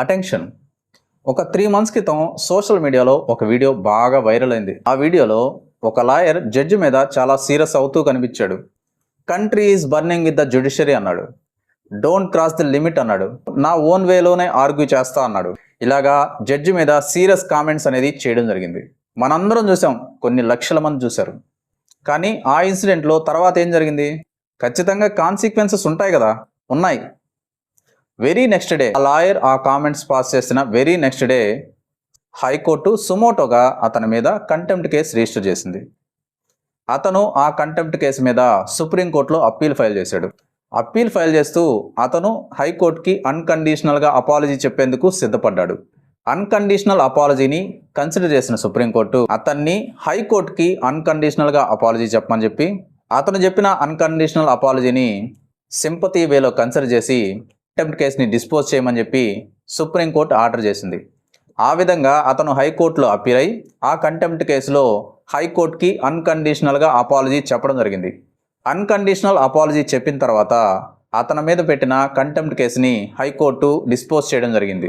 Attention. ఒక 3 months క్రితం social మీడియాలో ఒక వీడియో బాగా వైరల్ అయింది. ఆ వీడియోలో ఒక లాయర్ జడ్జి మీద చాలా సీరియస్ అవుతూ కనిపించాడు. Country is burning with the judiciary అన్నాడు. డోంట్ క్రాస్ ది లిమిట్ అన్నాడు. నా ఓన్ వేలోనే ఆర్గ్యూ చేస్తా అన్నాడు. ఇలాగా జడ్జి మీద సీరియస్ కామెంట్స్ అనేది చేయడం జరిగింది. మనందరం చూసాం, కొన్ని లక్షల మంది చూశారు. కానీ ఆ ఇన్సిడెంట్లో తర్వాత ఏం జరిగింది? ఖచ్చితంగా కాన్సిక్వెన్సెస్ ఉంటాయి కదా, ఉన్నాయి. వెరీ నెక్స్ట్ డే ఆ లాయర్ ఆ కామెంట్స్ పాస్ చేసిన వెరీ నెక్స్ట్ డే హైకోర్టు సుమోటోగా అతని మీద కంటెంప్ట్ కేసు రిజిస్టర్ చేసింది. అతను ఆ కంటెంప్ట్ కేసు మీద సుప్రీంకోర్టులో అప్పీల్ ఫైల్ చేశాడు. అప్పీల్ ఫైల్ చేస్తూ అతను హైకోర్టుకి అన్కండిషనల్గా అపాలజీ చెప్పేందుకు సిద్ధపడ్డాడు. అన్కండిషనల్ అపాలజీని కన్సిడర్ చేసిన సుప్రీంకోర్టు అతన్ని హైకోర్టుకి అన్కండిషనల్గా అపాలజీ చెప్పమని చెప్పి, అతను చెప్పిన అన్కండిషనల్ అపాలజీని సింపతి వేలో కన్సిడర్ చేసి కంటెంప్ట్ కేసుని డిస్పోజ్ చేయమని చెప్పి సుప్రీంకోర్టు ఆర్డర్ చేసింది. ఆ విధంగా అతను హైకోర్టులో అప్పీల్ అయి ఆ కంటెంప్ట్ కేసులో హైకోర్టుకి అన్కండిషనల్గా అపాలజీ చెప్పడం జరిగింది. అన్కండిషనల్ అపాలజీ చెప్పిన తర్వాత అతని మీద పెట్టిన కంటెంప్ట్ కేసుని హైకోర్టు డిస్పోజ్ చేయడం జరిగింది.